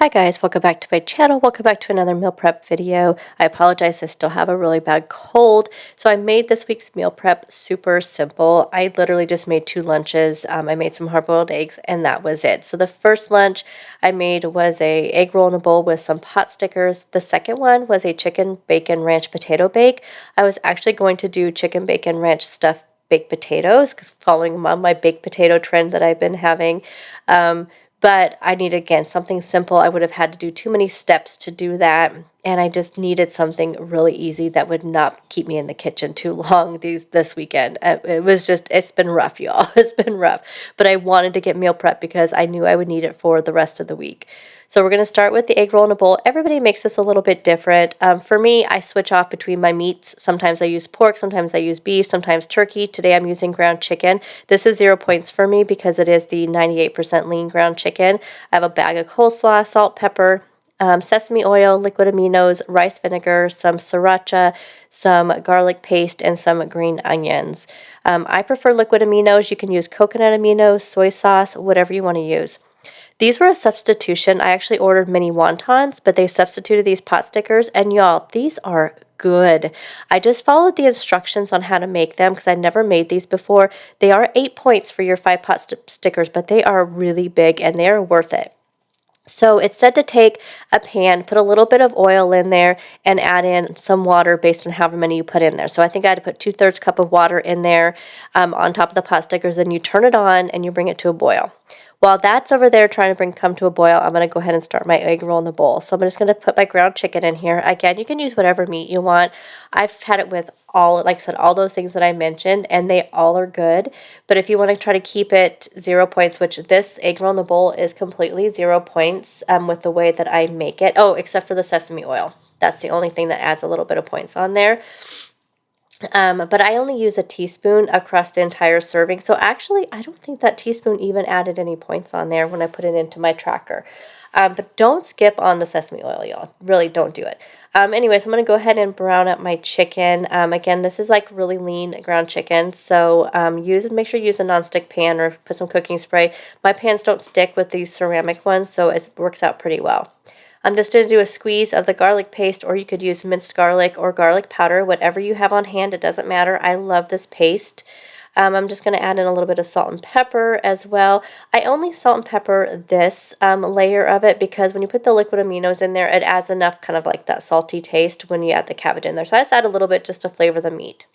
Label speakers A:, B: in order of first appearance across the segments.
A: Hi guys, welcome back to my channel. Welcome back to another meal prep video. I apologize, I still have a really bad cold. So I made this week's meal prep super simple. I literally just made two lunches. I made some hard-boiled eggs and that was it. So the first lunch I made was a egg roll in a bowl with some pot stickers. The second one was a chicken bacon ranch potato bake. I was actually going to do chicken bacon ranch stuffed baked potatoes because following my baked potato trend that I've been having. But I need, again, something simple. I would have had to do too many steps to do that, and I just needed something really easy that would not keep me in the kitchen too long this weekend. It's been rough, y'all. It's been rough. But I wanted to get meal prep because I knew I would need it for the rest of the week. So we're going to start with the egg roll in a bowl. Everybody makes this a little bit different. For me, I switch off between my meats. Sometimes I use pork, sometimes I use beef, sometimes turkey. Today I'm using ground chicken. This is 0 points for me because it is the 98% lean ground chicken. I have a bag of coleslaw, salt, pepper, sesame oil, liquid aminos, rice vinegar, some sriracha, some garlic paste, and some green onions. I prefer liquid aminos. You can use coconut aminos, soy sauce, whatever you want to use. These were a substitution. I actually ordered mini wontons, but they substituted these pot stickers, and y'all, these are good. I just followed the instructions on how to make them because I never made these before. They are 8 points for your 5 pot stickers, but they are really big and they are worth it. So it said to take a pan, put a little bit of oil in there, and add in some water based on however many you put in there. So I think I had to put 2/3 cup of water in there on top of the pot stickers. Then you turn it on and you bring it to a boil. While that's over there trying to come to a boil, I'm going to go ahead and start my egg roll in the bowl. So I'm just going to put my ground chicken in here. Again, you can use whatever meat you want. I've had it with all, like I said, all those things that I mentioned, and they all are good. But if you want to try to keep it 0 points, which this egg roll in the bowl is completely 0 points with the way that I make it. Oh, except for the sesame oil. That's the only thing that adds a little bit of points on there. But I only use a teaspoon across the entire serving. So actually, I don't think that teaspoon even added any points on there when I put it into my tracker. But don't skip on the sesame oil, y'all. Really don't do it. Anyways, I'm going to go ahead and brown up my chicken. Again, this is like really lean ground chicken. So make sure you use a nonstick pan or put some cooking spray. My pans don't stick with these ceramic ones, so it works out pretty well. I'm just going to do a squeeze of the garlic paste, or you could use minced garlic or garlic powder, whatever you have on hand. It doesn't matter. I love this paste. I'm just going to add in a little bit of salt and pepper as well. I only salt and pepper this layer of it because when you put the liquid aminos in there, it adds enough kind of like that salty taste when you add the cabbage in there. So I just add a little bit just to flavor the meat.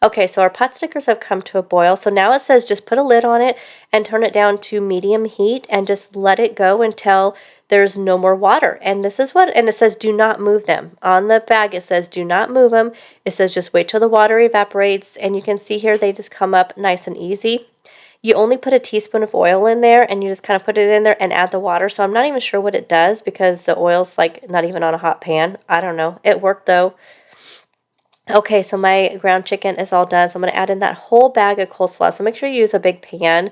A: Okay, so our pot stickers have come to a boil. So now it says just put a lid on it and turn it down to medium heat and just let it go until there's no more water. And this is and it says do not move them. On the bag it says do not move them. It says just wait till the water evaporates, and you can see here they just come up nice and easy. You only put a teaspoon of oil in there and you just kind of put it in there and add the water. So I'm not even sure what it does because the oil's like not even on a hot pan. I don't know. It worked though. Okay, so my ground chicken is all done. So I'm going to add in that whole bag of coleslaw. So make sure you use a big pan.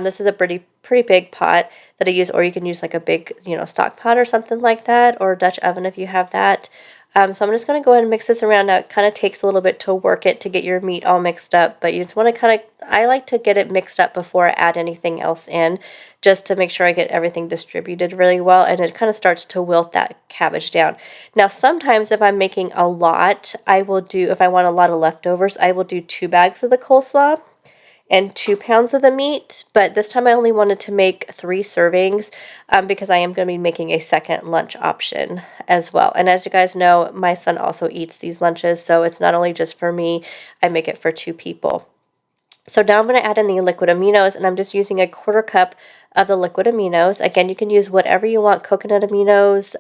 A: This is a pretty big pot that I use, or you can use like a big, stock pot or something like that, or a Dutch oven if you have that. So I'm just going to go ahead and mix this around. Now, it kind of takes a little bit to work it to get your meat all mixed up, but you just want to I like to get it mixed up before I add anything else in, just to make sure I get everything distributed really well, and it kind of starts to wilt that cabbage down. Now, sometimes if I'm making a lot, if I want a lot of leftovers, I will do 2 bags of the coleslaw and 2 pounds of the meat, but this time I only wanted to make 3 servings because I am going to be making a second lunch option as well. And as you guys know, my son also eats these lunches, so it's not only just for me, I make it for 2 people. So now I'm going to add in the liquid aminos, and I'm just using a 1/4 cup of the liquid aminos. Again, you can use whatever you want, coconut aminos,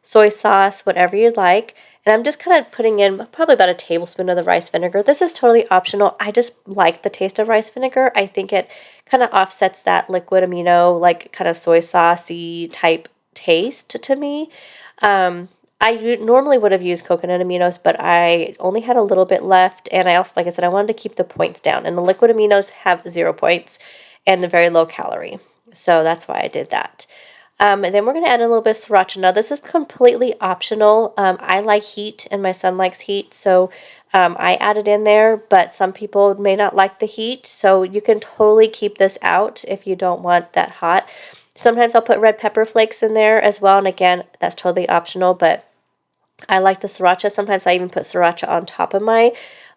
A: soy sauce, whatever you'd like. And I'm just kind of putting in probably about a tablespoon of the rice vinegar. This is totally optional. I just like the taste of rice vinegar. I think it kind of offsets that liquid amino, like kind of soy saucy type taste to me. I normally would have used coconut aminos, but I only had a little bit left, and I also, like I said, I wanted to keep the points down, and the liquid aminos have 0 points and a very low calorie, so that's why I did that. And then we're going to add a little bit of sriracha. Now, this is completely optional. I like heat, and my son likes heat, so I added in there, but some people may not like the heat, so you can totally keep this out if you don't want that hot. Sometimes I'll put red pepper flakes in there as well, and again, that's totally optional, but I like the sriracha. Sometimes I even put sriracha on top of my,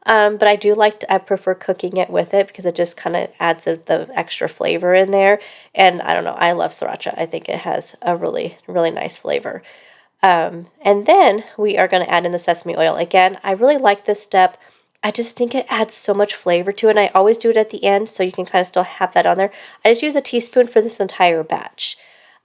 A: but I prefer cooking it with it because it just kind of adds the extra flavor in there. And I don't know, I love sriracha. I think it has a really, really nice flavor. And then we are going to add in the sesame oil. Again, I really like this step. I just think it adds so much flavor to it. And I always do it at the end so you can kind of still have that on there. I just use a teaspoon for this entire batch.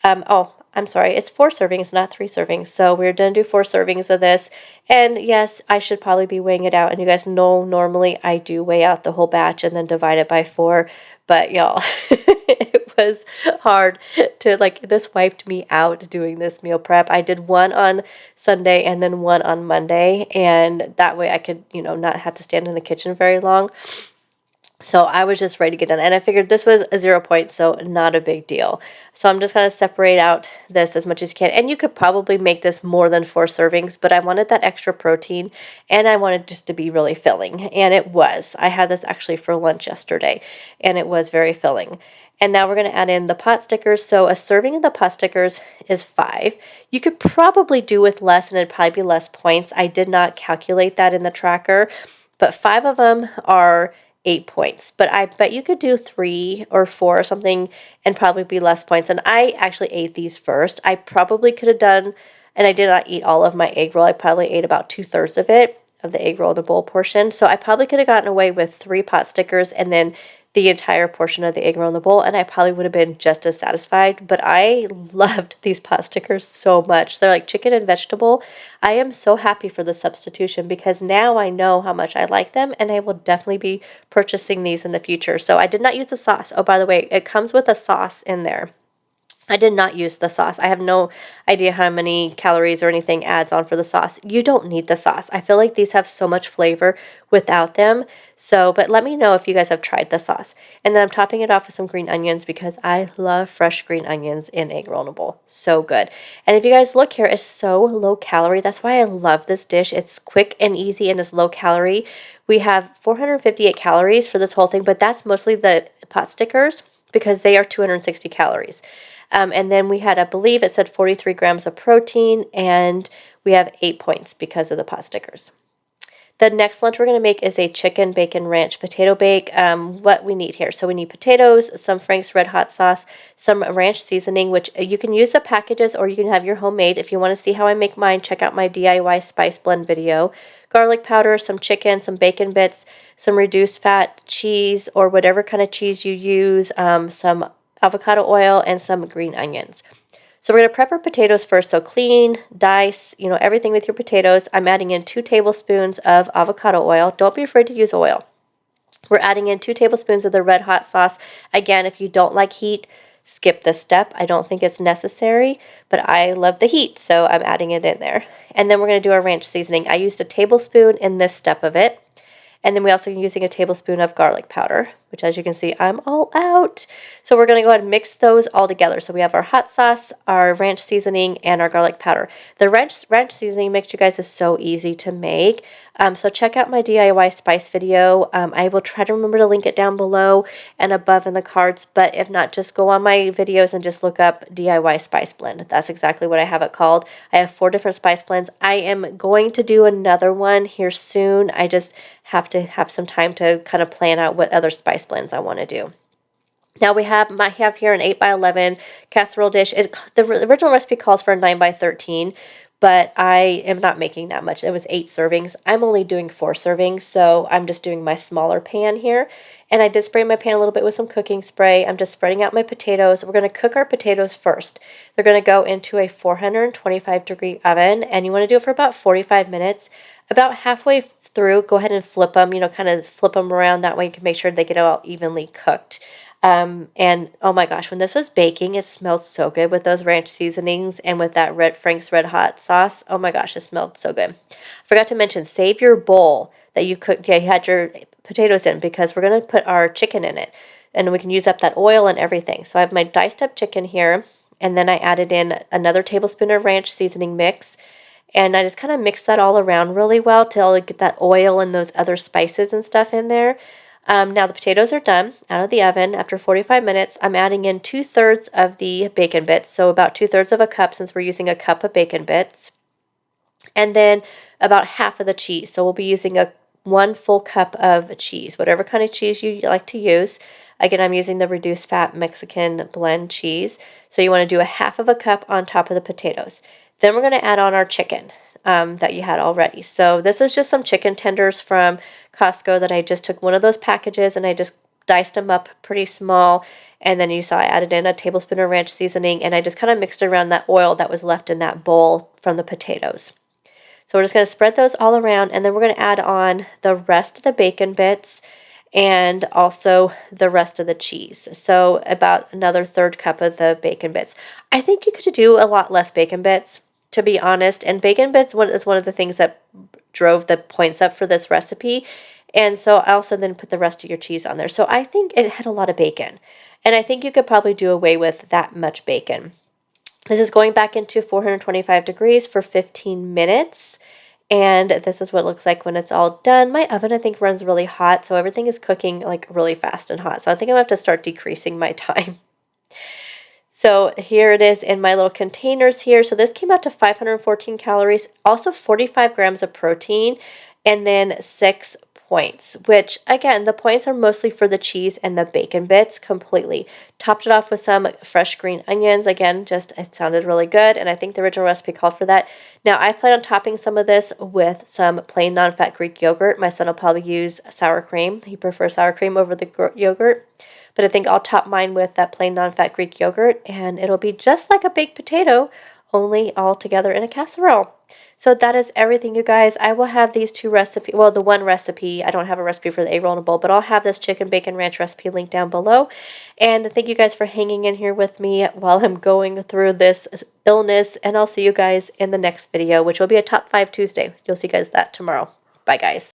A: Oh, I'm sorry, it's 4 servings, not 3 servings. So we're going to do 4 servings of this. And yes, I should probably be weighing it out. And you guys know normally I do weigh out the whole batch and then divide it by 4. But y'all, it was hard to, like, this wiped me out doing this meal prep. I did one on Sunday and then one on Monday. And that way I could, not have to stand in the kitchen very long. So I was just ready to get done. And I figured this was a 0 point, so not a big deal. So I'm just going to separate out this as much as you can. And you could probably make this more than 4 servings, but I wanted that extra protein and I wanted just to be really filling. And it was. I had this actually for lunch yesterday and it was very filling. And now we're going to add in the pot stickers. So a serving of the pot stickers is 5. You could probably do with less and it'd probably be less points. I did not calculate that in the tracker, but 5 of them are 8 points, but I bet you could do 3 or 4 or something and probably be less points. And I actually ate these first. I probably could have done, and I did not eat all of my egg roll. I probably ate about 2/3 of it, of the egg roll, the bowl portion. So I probably could have gotten away with 3 pot stickers and then the entire portion of the egg roll in the bowl, and I probably would have been just as satisfied. But I loved these pot stickers so much. They're like chicken and vegetable. I am so happy for the substitution because now I know how much I like them, and I will definitely be purchasing these in the future. So I did not use the sauce. Oh, by the way, it comes with a sauce in there. I did not use the sauce. I have no idea how many calories or anything adds on for the sauce. You don't need the sauce. I feel like these have so much flavor without them. So, but let me know if you guys have tried the sauce. And then I'm topping it off with some green onions because I love fresh green onions in egg roll in a bowl. So good. And if you guys look here, it's so low calorie. That's why I love this dish. It's quick and easy and it's low calorie. We have 458 calories for this whole thing, but that's mostly the pot stickers because they are 260 calories. And then we had, I believe it said 43 grams of protein, and we have 8 points because of the pot stickers. The next lunch we're going to make is a chicken bacon ranch potato bake. What we need here. So we need potatoes, some Frank's Red Hot sauce, some ranch seasoning, which you can use the packages or you can have your homemade. If you want to see how I make mine, check out my DIY spice blend video. Garlic powder, some chicken, some bacon bits, some reduced fat cheese or whatever kind of cheese you use, some avocado oil, and some green onions. So we're going to prep our potatoes first. So clean, dice, everything with your potatoes. I'm adding in 2 tablespoons of avocado oil. Don't be afraid to use oil. We're adding in 2 tablespoons of the Red Hot sauce. Again, if you don't like heat, skip this step. I don't think it's necessary, but I love the heat, so I'm adding it in there. And then we're going to do our ranch seasoning. I used a tablespoon in this step of it. And then we also are using a tablespoon of garlic powder, which as you can see, I'm all out. So we're going to go ahead and mix those all together. So we have our hot sauce, our ranch seasoning, and our garlic powder. The ranch seasoning mix, you guys, is so easy to make. So check out my DIY spice video. I will try to remember to link it down below and above in the cards. But if not, just go on my videos and just look up DIY spice blend. That's exactly what I have it called. I have 4 different spice blends. I am going to do another one here soon. I just have to have some time to kind of plan out what other spice blends I want to do. Now I have here an 8x11 casserole dish. The original recipe calls for a 9x13, but I am not making that much. It was 8 servings. I'm only doing 4 servings, so I'm just doing my smaller pan here. And I did spray my pan a little bit with some cooking spray. I'm just spreading out my potatoes. We're going to cook our potatoes first. They're going to go into a 425-degree oven, and you want to do it for about 45 minutes. About halfway through, go ahead and flip them, kind of flip them around. That way you can make sure they get all evenly cooked. And oh my gosh, when this was baking, it smelled so good with those ranch seasonings and with that Frank's Red Hot sauce. Oh my gosh, it smelled so good. Forgot to mention, save your bowl that you had your potatoes in because we're going to put our chicken in it. And we can use up that oil and everything. So I have my diced up chicken here. And then I added in another tablespoon of ranch seasoning mix. And I just kind of mix that all around really well till I get that oil and those other spices and stuff in there. Now the potatoes are done out of the oven. After 45 minutes, I'm adding in 2/3 of the bacon bits, so about 2/3 of a cup since we're using a cup of bacon bits, and then about half of the cheese. So we'll be using a 1 full cup of cheese, whatever kind of cheese you like to use. Again, I'm using the reduced fat Mexican blend cheese. So you want to do a half of a cup on top of the potatoes. Then we're going to add on our chicken that you had already. So this is just some chicken tenders from Costco that I just took one of those packages and I just diced them up pretty small. And then you saw I added in a tablespoon of ranch seasoning and I just kind of mixed around that oil that was left in that bowl from the potatoes. So we're just going to spread those all around, and then we're going to add on the rest of the bacon bits and also the rest of the cheese. So about another 1/3 cup of the bacon bits. I think you could do a lot less bacon bits, to be honest, and bacon bits is one of the things that drove the points up for this recipe. And so I also then put the rest of your cheese on there. So I think it had a lot of bacon, and I think you could probably do away with that much bacon. This is going back into 425 degrees for 15 minutes. And this is what it looks like when it's all done. My oven, I think, runs really hot, so everything is cooking like really fast and hot. So I think I'm going to have to start decreasing my time. So here it is in my little containers here. So this came out to 514 calories, also 45 grams of protein, and then 6 points, which again, the points are mostly for the cheese and the bacon bits completely. Topped it off with some fresh green onions. Again, just it sounded really good, and I think the original recipe called for that. Now, I plan on topping some of this with some plain non-fat Greek yogurt. My son will probably use sour cream. He prefers sour cream over the yogurt. But I think I'll top mine with that plain non-fat Greek yogurt, and it'll be just like a baked potato, only all together in a casserole. So that is everything, you guys. I will have these two recipes, well, the one recipe, I don't have a recipe for the egg roll in a bowl, but I'll have this chicken bacon ranch recipe linked down below. And thank you guys for hanging in here with me while I'm going through this illness, and I'll see you guys in the next video, which will be a Top 5 Tuesday. You'll see guys that tomorrow. Bye, guys.